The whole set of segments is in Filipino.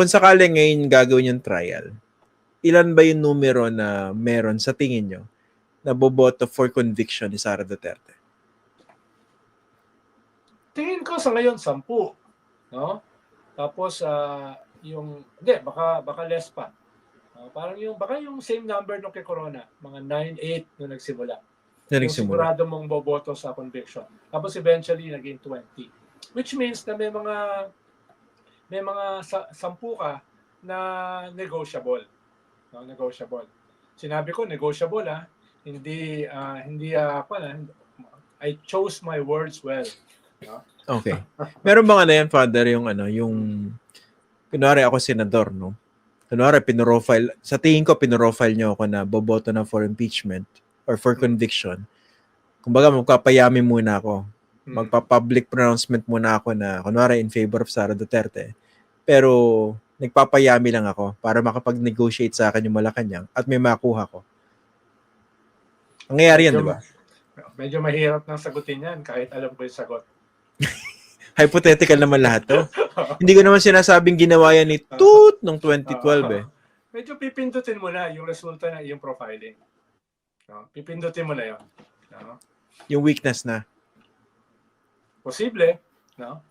kung sakaling ngayon gagawin yung trial, ilan ba yung numero na meron sa tingin nyo na boboto for conviction ni Sara Duterte? Tingin ko sa ngayon 10, no? Tapos hindi, baka less pa. Parang baka yung same number nung kay Corona, mga 9-8 nung nagsimula. Yung sigurado mong boboto sa conviction. Tapos eventually naging 20. Which means na may mga 10 ka na negotiable. No, negotiable. Sinabi ko negotiable hindi I chose my words well. No? Okay. Meron bang yan, Father, yung kunwari ako senador, no? Kunwari sa tingin ko pinrofile nyo ako na boboto na for impeachment or for conviction. Kumbaga magpapayami muna ako. Magpa-public pronouncement muna ako na kunwari in favor of Sara Duterte. Pero nagpapayami lang ako para makapag-negotiate sa akin yung Malacanang at may makuha ko. Nangyayari yan, di ba? Medyo mahirap nang sagutin yan kahit alam ko yung sagot. Hypothetical naman lahat to. Hindi ko naman sinasabing ginawa yan ni Toot noong 2012 Medyo pipindutin mo na yung resulta ng iyong profiling. No? Pipindutin mo na yun. No? Yung weakness na. Posible. No?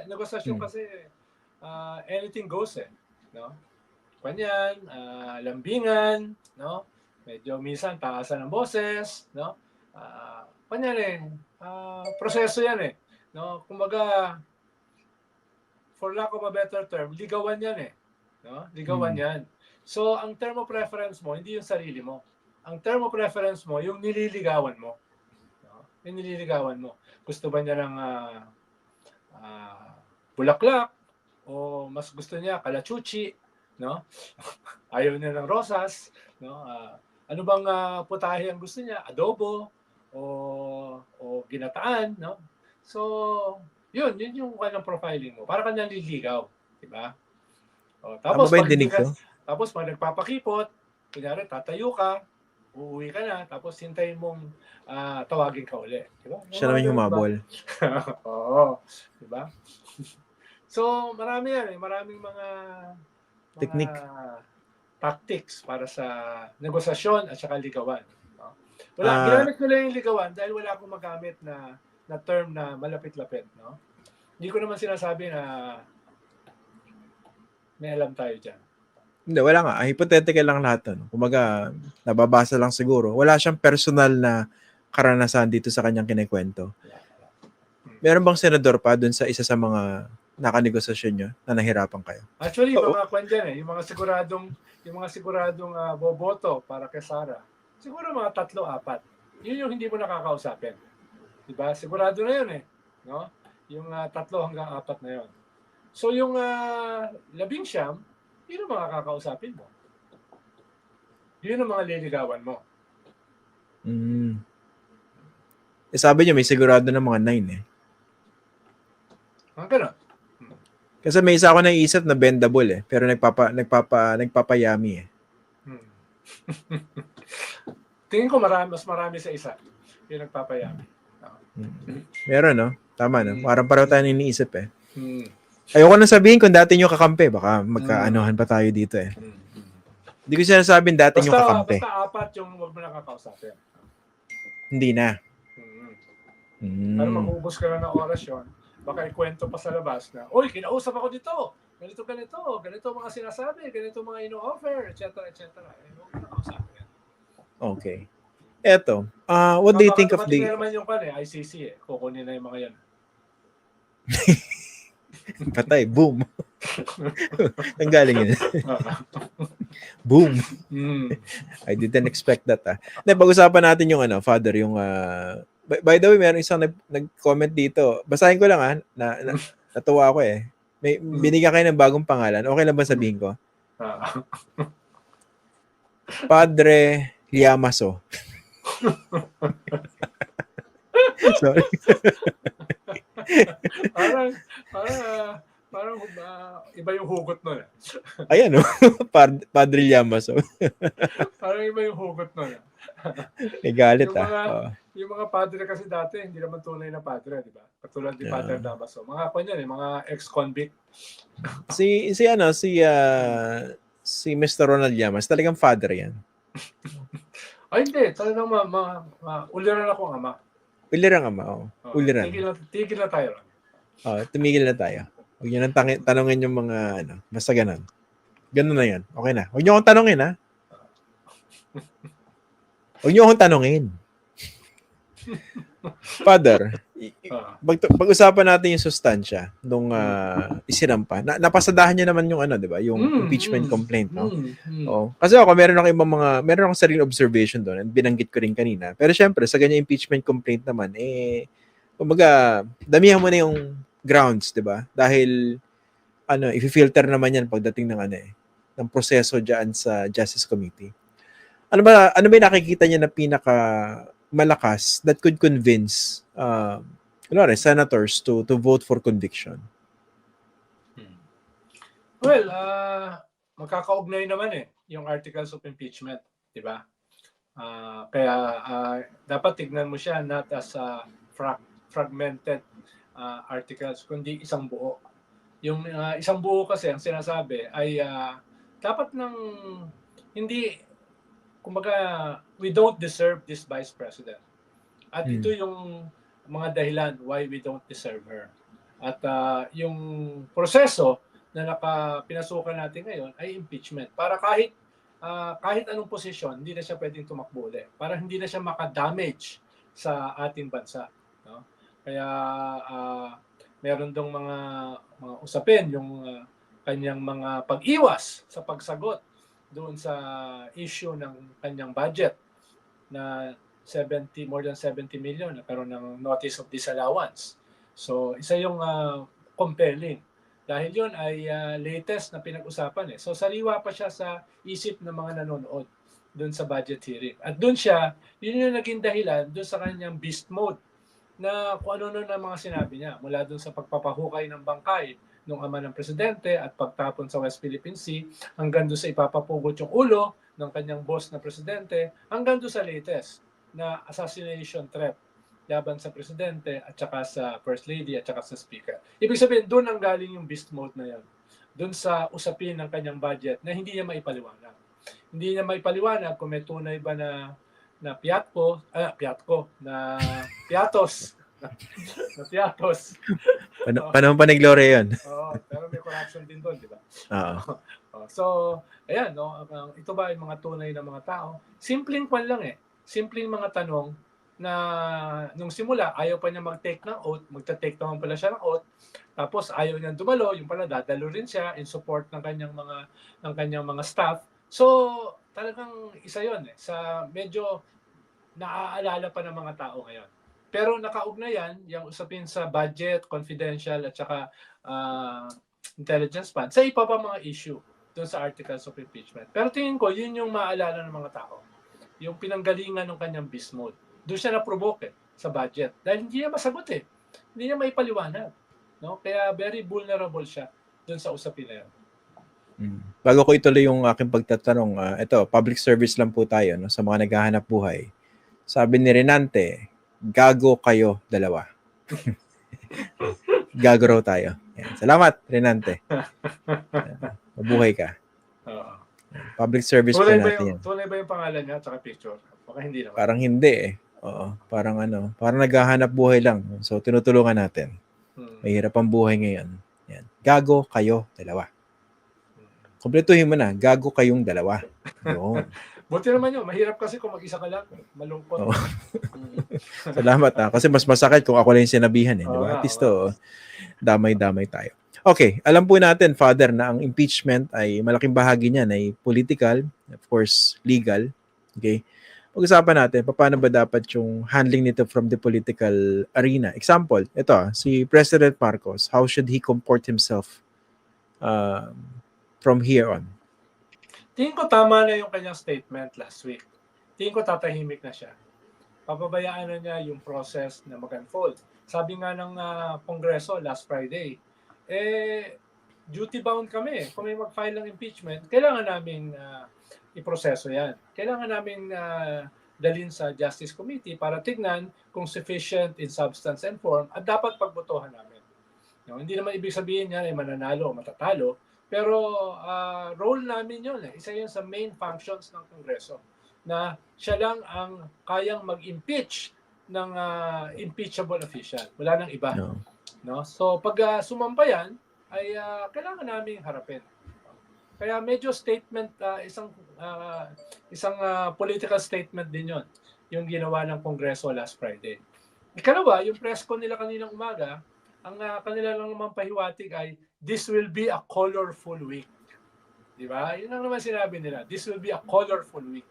Negosasyon kasi anything goes no? Kanyan, lambingan, no? Medyo minsan taasan ng boses, no? Kanyan proseso yan no? Kumbaga, for lack of a better term, ligawan yan no? Ligawan yan. So, ang term of preference mo, hindi yung sarili mo. Ang term of preference mo, yung nililigawan mo. No? Yung nililigawan mo. Gusto ba niya ng bulaklak? O mas gusto niya kalachuchi? No? Ayaw niya ng rosas? No? Ano bang putahe ang gusto niya? Adobo? O ginataan? No? So, yun yung kanyang profiling mo. Para kanyang liligaw. Diba? Tapos, tapos pag nagpapakipot, kunyari tatayo ka, uuwi ka na, tapos hintayin mong tawagin ka uli. Diba? Siya naman yung humabol. Oo. Diba? So, marami yan maraming mga technique, tactics para sa negosasyon at saka ligawan. No? Ginamit ko lang yung ligawan dahil wala akong magamit na term na malapit-lapit. No? Hindi ko naman sinasabi na may alam tayo dyan. Hindi, wala nga. Hypothetical lang lahat. Kumaga, nababasa lang siguro. Wala siyang personal na karanasan dito sa kanyang kinikwento. Meron bang senador pa dun sa isa sa mga nakanegosasyon nyo na nahirapan kayo? Actually, mga kwan dyan yung mga siguradong boboto para kay Sara. Siguro mga 3-4. Yun yung hindi mo nakakausapin. Diba? Sigurado na yun no? Yung 3 hanggang 4 na yun. So yung 19, yun ang mga kakausapin mo. Yun ang mga liligawan mo. Sabi niyo may sigurado na mga 9 Ganun. Kasi may isa ako naisip na bendable pero nagpapayami Tingin ko mas marami sa isa yung nagpapayami. Meron, no? Tama, no? Parang pareho tayo iniisip Ayoko na sabihin kung dati nyo kakampi. Baka magkaanohan pa tayo dito Hindi ko sinasabing dati nyo kakampi. Basta 4 yung wag mo nakakausapin. Hindi na. Pero mag-uubos ka na ng oras yun. Baka ikwento pa sa labas na, oy, kinausap ako dito. Ganito mga sinasabi, ganito mga ino-offer, etc. Huwag mo nakausapin. Okay. Eto, what do you think of the... naman yung ICC kukunin na yung mga yan. Patay, boom. Ang galing yun. Boom. I didn't expect that. Pag-usapan natin yung Father, yung... by the way, meron isang nag-comment dito. Basahin ko lang natuwa ako May binigyan kayo ng bagong pangalan. Okay lang ba sabihin ko? Padre Liamaso. Sorry. parang iba yung hugot nun. Ayan, no? Padre Llamas. Oh. Parang iba yung hugot nun. May galit, Yung mga Oo. yung mga padre kasi dati hindi naman tunay na padre, di ba? Katulad ni Father Yeah. Damaso. Mga kanyan mga ex-convict. Si Mr. Ronald Llamas, talagang father yan. Ay, hindi. Talagang uliran akong ama. Uliran ama, oh. Uliran. Tigil na tayo. Tumigil na tayo. Huwag nyo nang tanongin yung mga, basta ganun. Ganun na yan. Okay na. Huwag nyo akong tanongin, ha? Huwag nyo akong tanongin. Father, pag-usapan natin yung sustansya nung isinampa. Napasadahan niya naman yung di ba? Yung impeachment complaint, no? Oh. Kasi ako meron akong sariling observation doon and binanggit ko rin kanina. Pero syempre, sa ganyan impeachment complaint naman, kumbaga, damihan mo na yung grounds, 'di ba? Dahil i-filter naman 'yan pagdating ng ng proseso diyan sa Justice Committee. Ano ba nakikita niya na pinaka malakas that could convince senators to vote for conviction? Well, magkakaugnay naman yung articles of impeachment, 'di ba? Kaya dapat tignan mo siya not as fragmented articles, kundi isang buo. Yung isang buo kasi ang sinasabi ay dapat hindi, kumbaga, we don't deserve this Vice President. At ito yung mga dahilan why we don't deserve her. At yung proseso na pinasukan natin ngayon ay impeachment. Para kahit anong posisyon, hindi na siya pwedeng tumakbo ulit. Para hindi na siya makadamage sa ating bansa. No? Kaya meron dong mga usapin, yung kanyang mga pag-iwas sa pagsagot doon sa issue ng kanyang budget na more than 70 million nagkaroon ng notice of disallowance. So, isa yung compelling. Dahil yun ay latest na pinag-usapan. So, sariwa pa siya sa isip ng mga nanonood doon sa budget hearing. At doon yun yung naging dahilan doon sa kanyang beast mode na kung ano na mga sinabi niya. Mula doon sa pagpapahukay ng bangkay ng ama ng presidente at pagtapon sa West Philippine Sea, hanggang doon sa ipapapugot yung ulo ng kanyang boss na presidente, hanggang doon sa latest na assassination threat laban sa presidente at saka sa first lady at saka sa speaker. Ibig sabihin, doon ang galing yung beast mode na yan. Doon sa usapin ng kanyang budget na hindi niya maipaliwanag. Hindi niya maipaliwanag kung may tunay ba na piatos. Na piatos. Panahon pa ni Gloria yun. Pero may corruption din doon, di ba? So, ayan, ito ba yung mga tunay na mga tao? Simpleng kwan lang simpleng mga tanong na nung simula, ayaw pa niya mag-take ng oath, magta-take naman pala siya ng oath, tapos ayaw niya dumalo, yung pala dadalo rin siya in support ng kanyang mga staff. So, talagang isa yon sa medyo naaalala pa ng mga tao ngayon. Pero nakaugnayan yung usapin sa budget, confidential at saka intelligence fund sa iba pa mga issue doon sa articles of impeachment. Pero tingin ko, yun yung maalala ng mga tao. Yung pinanggalingan ng kanyang beast mode. Doon siya na-provoke sa budget. Dahil hindi niya masagot Hindi niya maipaliwanag. No? Kaya very vulnerable siya doon sa usapin na yun. Bago ko ituloy yung aking pagtatanong, ito, public service lang po tayo sa mga naghahanap buhay. Sabi ni Renante, gago kayo dalawa. Gago raw tayo. Yan. Salamat, Renante. Mabuhay ka. Public service po natin yan. Tunay ba yung pangalan niya at saka picture? Baka hindi naman. Parang hindi Oo. Parang naghahanap buhay lang. So, tinutulungan natin. Mahirap ang buhay ngayon. Yan. Gago kayo dalawa. Kompletuhin mo na. Gago kayong dalawa. Yun. Buti naman yun. Mahirap kasi kung mag-isa ka lang. Malungkot. Salamat Kasi mas masakit kung ako lang yung sinabihan Di ba? At least damay-damay tayo. Okay. Alam po natin, Father, na ang impeachment ay malaking bahagi niyan ay political, of course, legal. Okay? Pag-usapan natin, paano ba dapat yung handling nito from the political arena? Example, ito, si President Marcos, how should he comport himself from here on? Tingin ko tama na yung kanyang statement last week. Tingin ko tatahimik na siya. Papabayaan na niya yung process na mag-unfold. Sabi nga ng Kongreso last Friday, duty-bound kami. Kung may mag-file ng impeachment, kailangan namin iproseso yan. Kailangan namin dalhin sa Justice Committee para tignan kung sufficient in substance and form at dapat pagbotohan namin. No, hindi naman ibig sabihin yan ay mananalo o matatalo, pero role namin yun. Isa yun sa main functions ng Kongreso na siya lang ang kayang mag-impeach ng impeachable official. Wala nang iba. No. No? So pag sumampa yan, ay kailangan namin harapin. Kaya medyo statement, isang political statement din yon, yung ginawa ng Kongreso last Friday. Ikalawa, yung press con nila kaninang umaga, ang kanila lang naman pahiwatig ay, this will be a colorful week. Di ba? Yun ang naman sinabi nila, this will be a colorful week.